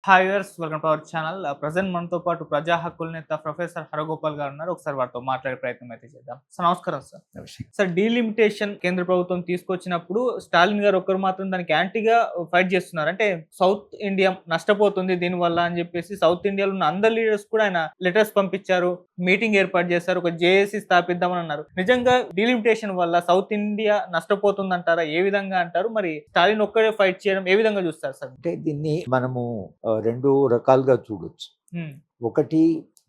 Hi viewers, welcome to our channel. Present మనతో పాటు ప్రజా హక్కుల నేత ప్రొఫెసర్ హరగోపాల్ గారు ఉన్నారు. ఒకసారి వారితో మాట్లాడే ప్రయత్నం అయితే చేద్దాం. సార్ నమస్కారం సార్. సార్, డీలిమిటేషన్ కేంద్ర ప్రభుత్వం తీసుకొచ్చినప్పుడు స్టాలిన్ గారు ఒక్కరు మాత్రం దానికి యాంటీగా ఫైట్ చేస్తున్నారు. అంటే సౌత్ ఇండియా నష్టపోతుంది దీనివల్ల అని చెప్పేసి సౌత్ ఇండియాలో ఉన్న అందరు లీడర్స్ కూడా ఆయన లెటర్స్ పంపించారు, మీటింగ్ ఏర్పాటు చేశారు, ఒక జేఏసీ స్థాపిద్దామని అన్నారు. నిజంగా డీలిమిటేషన్ వల్ల సౌత్ ఇండియా నష్టపోతుంది అంటారా? ఏ విధంగా అంటారు? మరి స్టాలిన్ ఒక్కడే ఫైట్ చేయడం ఏ విధంగా చూస్తారు సార్? అంటే దీన్ని మనము 2 రకాలుగా చూడొచ్చు. హ్మ్. ఒకటి,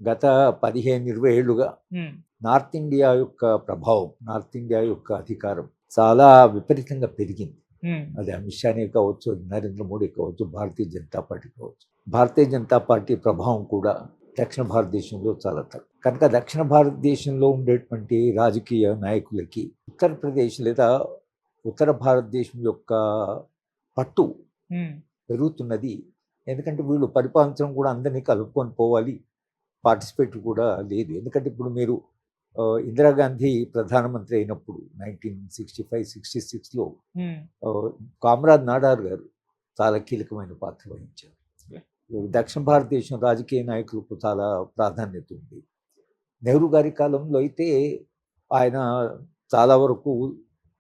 గత 15-20 ఏళ్లుగా హ్మ్. నార్త్ ఇండియా యొక్క ప్రభావం, నార్త్ ఇండియా యొక్క అధికారం చాలా విపరీతంగా పెరిగింది. హ్మ్. అది అమిత్ షానే కావచ్చు, నరేంద్ర మోడీ కావచ్చు, భారతీయ జనతా పార్టీ కావచ్చు. భారతీయ జనతా పార్టీ ప్రభావం కూడా దక్షిణ భారతదేశంలో చాలా తక్కువ. కనుక దక్షిణ భారతదేశంలో ఉండేటువంటి రాజకీయ నాయకులకి ఉత్తరప్రదేశ్ లేదా ఉత్తర భారతదేశం యొక్క పట్టు హ్మ్. పెరుగుతున్నది. ఎందుకంటే వీళ్ళు పరిపాలించడం కూడా అందరినీ కలుపుకొని పోవాలి, పార్టిసిపేట్ కూడా లేదు. ఎందుకంటే ఇప్పుడు మీరు ఇందిరాగాంధీ ప్రధానమంత్రి అయినప్పుడు 1965-66లో హ్మ్. కామ్రాజ్ నాడార్ గారు చాలా కీలకమైన పాత్ర వహించారు. దక్షిణ భారతదేశం రాజకీయ నాయకులకు చాలా ప్రాధాన్యత ఉంది. నెహ్రూ గారి కాలంలో అయితే ఆయన చాలా వరకు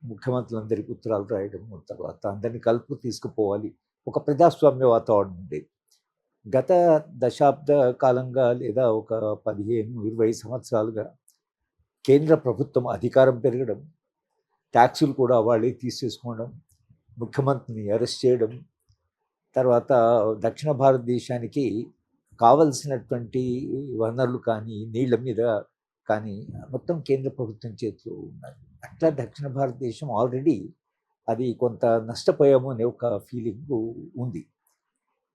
ముఖ్యమంత్రులందరికీ ఉత్తరాలు రాయడం, తర్వాత అందరినీ కలుపు తీసుకుపోవాలి, ఒక ప్రజాస్వామ్య వాతావరణం ఉండేది. గత దశాబ్ద కాలంగా లేదా ఒక 15-20 సంవత్సరాలుగా కేంద్ర ప్రభుత్వం అధికారం పెరగడం, ట్యాక్సులు కూడా వాళ్ళే తీసేసుకోవడం, ముఖ్యమంత్రిని అరెస్ట్ చేయడం, తర్వాత దక్షిణ భారతదేశానికి కావలసినటువంటి వనరులు కానీ, నీళ్ల మీద కానీ మొత్తం కేంద్ర ప్రభుత్వం చేతిలో ఉన్నది. అట్లా దక్షిణ భారతదేశం ఆల్రెడీ అది కొంత నష్టపోయాము అనే ఒక ఫీలింగ్ ఉంది.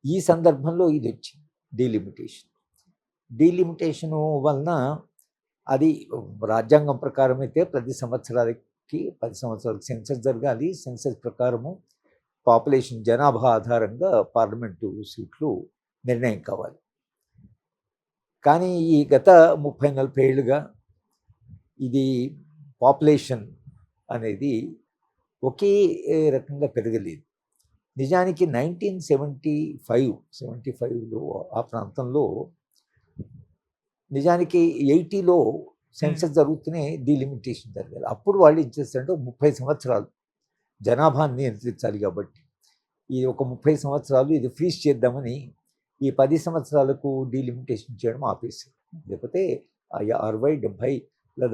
ఈ సందర్భంలో ఇది వచ్చింది డీలిమిటేషన్. డీలిమిటేషను వలన అది రాజ్యాంగం ప్రకారం అయితే ప్రతి సంవత్సరాలకి 10 సంవత్సరాలకు సెన్సస్ జరగాలి. సెన్సస్ ప్రకారము పాపులేషన్, జనాభా ఆధారంగా పార్లమెంటు సీట్లు నిర్ణయం కావాలి. కానీ ఈ గత 30-40 ఏళ్ళుగా ఇది పాపులేషన్ అనేది ఒకే రకంగా పెరగలేదు. నిజానికి 1975-75లో ఆ ప్రాంతంలో నిజానికి 80లో సెన్సస్ జరుగుతూనే డీలిమిటేషన్ జరగాలి. అప్పుడు వాళ్ళు ఏం చేస్తారంటే 30 సంవత్సరాలు జనాభాని నియంత్రించాలి కాబట్టి ఈ ఒక 30 సంవత్సరాలు ఇది ఫ్రీజ్ చేద్దామని ఈ 10 సంవత్సరాలకు డీలిమిటేషన్ చేయడం ఆపేశారు. లేకపోతే 60-70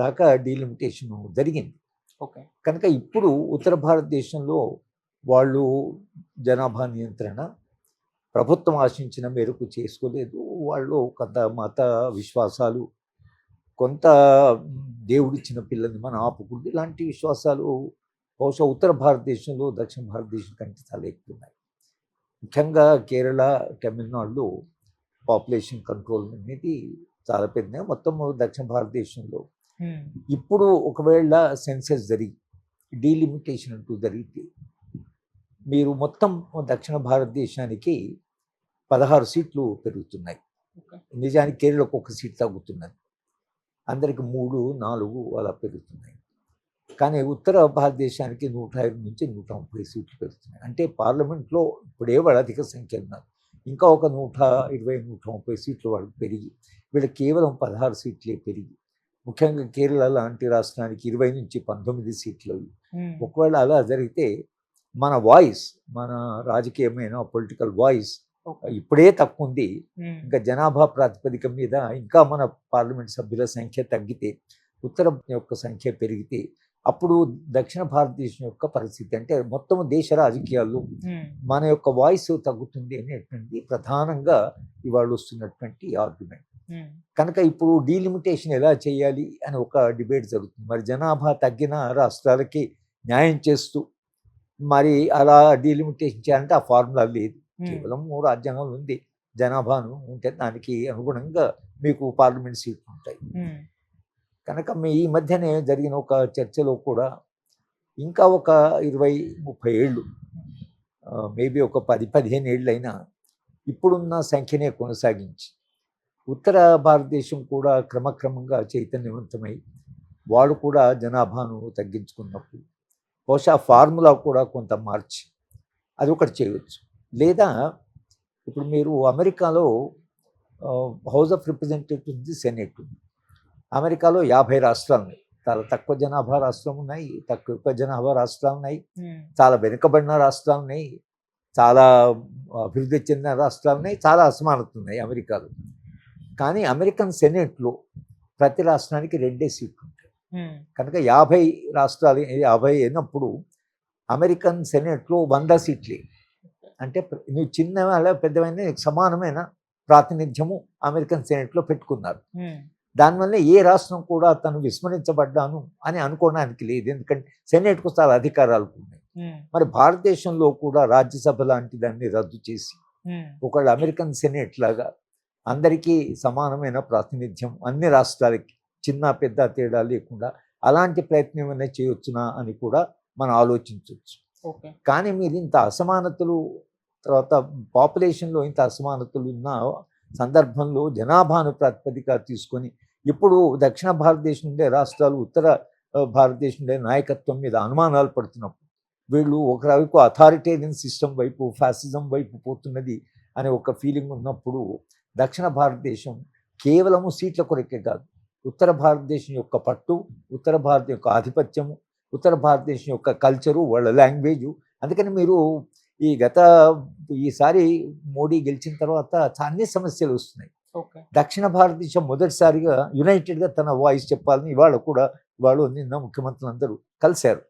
దాకా డీలిమిటేషన్ జరిగింది. ఓకే. కనుక ఇప్పుడు ఉత్తర భారతదేశంలో వాళ్ళు జనాభా నియంత్రణ ప్రభుత్వం ఆశించిన మేరకు చేసుకోలేదు. వాళ్ళు కొంత మత విశ్వాసాలు, కొంత దేవుడిచ్చిన పిల్లల్ని మనం ఆపుకుంది, ఇలాంటి విశ్వాసాలు బహుశా ఉత్తర భారతదేశంలో దక్షిణ భారతదేశం కంటే చాలా ఎక్కువ ఉన్నాయి. ముఖ్యంగా కేరళ, తమిళనాడులో పాపులేషన్ కంట్రోల్ అనేది చాలా పెద్ద. మొత్తం దక్షిణ భారతదేశంలో ఇప్పుడు ఒకవేళ సెన్సస్ జరిగి డీలిమిటేషన్ అంటూ జరిగితే మీరు మొత్తం దక్షిణ భారతదేశానికి 16 సీట్లు పెరుగుతున్నాయి. నిజానికి కేరళకు 1 సీట్ తగ్గుతున్నది. అందరికి 3-4 అలా పెరుగుతున్నాయి. కానీ ఉత్తర భారతదేశానికి 105 నుంచి 130 సీట్లు పెరుగుతున్నాయి. అంటే పార్లమెంట్లో ఇప్పుడే వాళ్ళు అధిక సంఖ్య ఉన్నారు. ఇంకా ఒక 120-130 సీట్లు వాళ్ళు పెరిగి వీళ్ళకి కేవలం 16 సీట్లే పెరిగి, ముఖ్యంగా కేరళ లాంటి రాష్ట్రానికి 20-19 సీట్లు. ఒకవేళ అలా జరిగితే మన వాయిస్, మన రాజకీయమైన పొలిటికల్ వాయిస్ ఇప్పుడే తక్కువ ఉంది. ఇంకా జనాభా ప్రాతిపదిక మీద ఇంకా మన పార్లమెంట్ సభ్యుల సంఖ్య తగ్గితే, ఉత్తర యొక్క సంఖ్య పెరిగితే అప్పుడు దక్షిణ భారతదేశం యొక్క పరిస్థితి, అంటే మొత్తం దేశ రాజకీయాల్లో మన యొక్క వాయిస్ తగ్గుతుంది అనేటువంటి ప్రధానంగా ఇవాళ వస్తున్నటువంటి ఆర్గ్యుమెంట్. కనుక ఇప్పుడు డీలిమిటేషన్ ఎలా చేయాలి అని ఒక డిబేట్ జరుగుతుంది. మరి జనాభా తగ్గిన రాష్ట్రాలకి న్యాయం చేస్తూ మరి అలా డీలిమిటేషన్ చేయాలంటే ఆ ఫార్ములా లేదు. కేవలం రాజ్యాంగంలో ఉంది, జనాభాను ఉంటే దానికి అనుగుణంగా మీకు పార్లమెంట్ సీట్లు ఉంటాయి. కనుక ఈ మధ్యనే జరిగిన ఒక చర్చలో కూడా ఇంకా ఒక 20-30 ఏళ్ళు, మేబీ ఒక 10-15 ఏళ్ళైనా ఇప్పుడున్న సంఖ్యనే కొనసాగించి ఉత్తర భారతదేశం కూడా క్రమక్రమంగా చైతన్యవంతమై వాళ్ళు కూడా జనాభాను తగ్గించుకున్నప్పుడు బహుశా ఫార్ములా కూడా కొంత మార్చి అది ఒకటి చేయవచ్చు. లేదా ఇప్పుడు మీరు అమెరికాలో హౌస్ ఆఫ్ రిప్రజెంటేటివ్స్ ఉంది, సెనెట్ ఉంది. అమెరికాలో 50 రాష్ట్రాలు ఉన్నాయి. చాలా తక్కువ జనాభా రాష్ట్రం ఉన్నాయి, తక్కువ జనాభా రాష్ట్రాలు ఉన్నాయి, చాలా వెనుకబడిన రాష్ట్రాలు ఉన్నాయి, చాలా అభివృద్ధి చెందిన రాష్ట్రాలు ఉన్నాయి, చాలా అసమానతలు ఉన్నాయి అమెరికాలో. కానీ అమెరికన్ సెనెట్లో ప్రతి రాష్ట్రానికి 2 సీట్లు ఉంటాయి. కనుక 50 రాష్ట్రాలు 50 అయినప్పుడు అమెరికన్ సెనెట్లో 100 సీట్లే. అంటే నువ్వు చిన్న పెద్దవైన సమానమైన ప్రాతినిధ్యము అమెరికన్ సెనెట్లో పెట్టుకున్నారు. దానివల్ల ఏ రాష్ట్రం కూడా తను విస్మరించబడ్డాను అని అనుకోవడానికి లేదు, ఎందుకంటే సెనెట్కు చాలా అధికారాలు ఉన్నాయి. మరి భారతదేశంలో కూడా రాజ్యసభ లాంటి దాన్ని రద్దు చేసి ఒకళ్ళు అమెరికన్ సెనెట్ లాగా అందరికీ సమానమైన ప్రాతినిధ్యం అన్ని రాష్ట్రాలకి చిన్న పెద్ద తేడా లేకుండా అలాంటి ప్రయత్నం ఏమైనా చేయొచ్చునా అని కూడా మనం ఆలోచించవచ్చు. కానీ మీరు ఇంత అసమానతలు, తర్వాత పాపులేషన్లో ఇంత అసమానతలు ఉన్న సందర్భంలో జనాభాను ప్రాతిపదిక తీసుకొని ఇప్పుడు దక్షిణ భారతదేశం ఉండే రాష్ట్రాలు ఉత్తర భారతదేశం ఉండే నాయకత్వం మీద అనుమానాలు పడుతున్నప్పుడు వీళ్ళు ఒకవైపు అథారిటేరియన్ సిస్టమ్ వైపు, ఫ్యాసిజం వైపు పోతున్నది అనే ఒక ఫీలింగ్ ఉన్నప్పుడు దక్షిణ భారతదేశం కేవలము సీట్ల కొరకే కాదు, ఉత్తర భారతదేశం యొక్క పట్టు, ఉత్తర భారత యొక్క ఆధిపత్యము, ఉత్తర భారతదేశం యొక్క కల్చరు, వాళ్ళ లాంగ్వేజు. అందుకని మీరు ఈసారి మోడీ గెలిచిన తర్వాత అన్ని సమస్యలు వస్తున్నాయి. దక్షిణ భారతదేశం మొదటిసారిగా యునైటెడ్గా తన వాయిస్ చెప్పాలని ఇవాళ కూడా వాళ్ళు నిన్న ముఖ్యమంత్రులందరూ కలిశారు.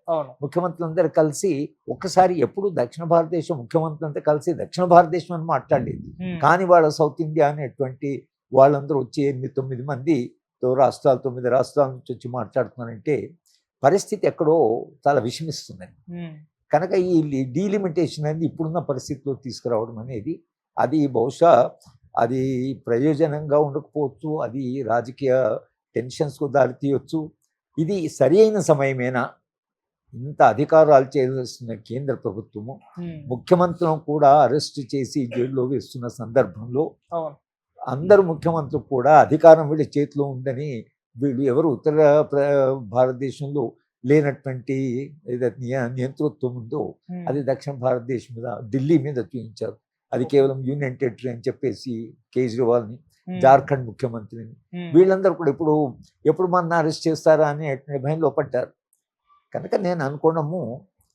ముఖ్యమంత్రులందరూ కలిసి ఒక్కసారి ఎప్పుడు దక్షిణ భారతదేశం ముఖ్యమంత్రులంతా కలిసి దక్షిణ భారతదేశం అని మాట్లాడలేదు. కానీ వాళ్ళ సౌత్ ఇండియా అనేటువంటి వాళ్ళందరూ వచ్చి 8-9 మంది 9 రాష్ట్రాల నుంచి వచ్చి మాట్లాడుతున్నారంటే పరిస్థితి ఎక్కడో చాలా విషమిస్తున్నది. కనుక ఈ డీలిమిటేషన్ అనేది ఇప్పుడున్న పరిస్థితిలో తీసుకురావడం అనేది అది బహుశా అది ప్రయోజనంగా ఉండకపోవచ్చు, అది రాజకీయ టెన్షన్స్కు దారితీయవచ్చు. ఇది సరి అయిన సమయమేనా? ఇంత అధికారాలు చేస్తున్న కేంద్ర ప్రభుత్వము ముఖ్యమంత్రులను కూడా అరెస్ట్ చేసి జైల్లో వేస్తున్న సందర్భంలో అందరు ముఖ్యమంత్రులు కూడా అధికారం వీళ్ళ చేతిలో ఉందని వీళ్ళు ఎవరు ఉత్తర భారతదేశంలో లేనటువంటి ఏదైతే నియంతృత్వం ఉందో అది దక్షిణ భారతదేశం మీద, ఢిల్లీ మీద చూపించారు. అది కేవలం యూనియన్ టెరిటరీ అని చెప్పేసి కేజ్రీవాల్ని, జార్ఖండ్ ముఖ్యమంత్రిని, వీళ్ళందరూ కూడా ఎప్పుడు మన అరెస్ట్ చేస్తారా అని భయంలో పడ్డారు. కనుక నేను అనుకోవడము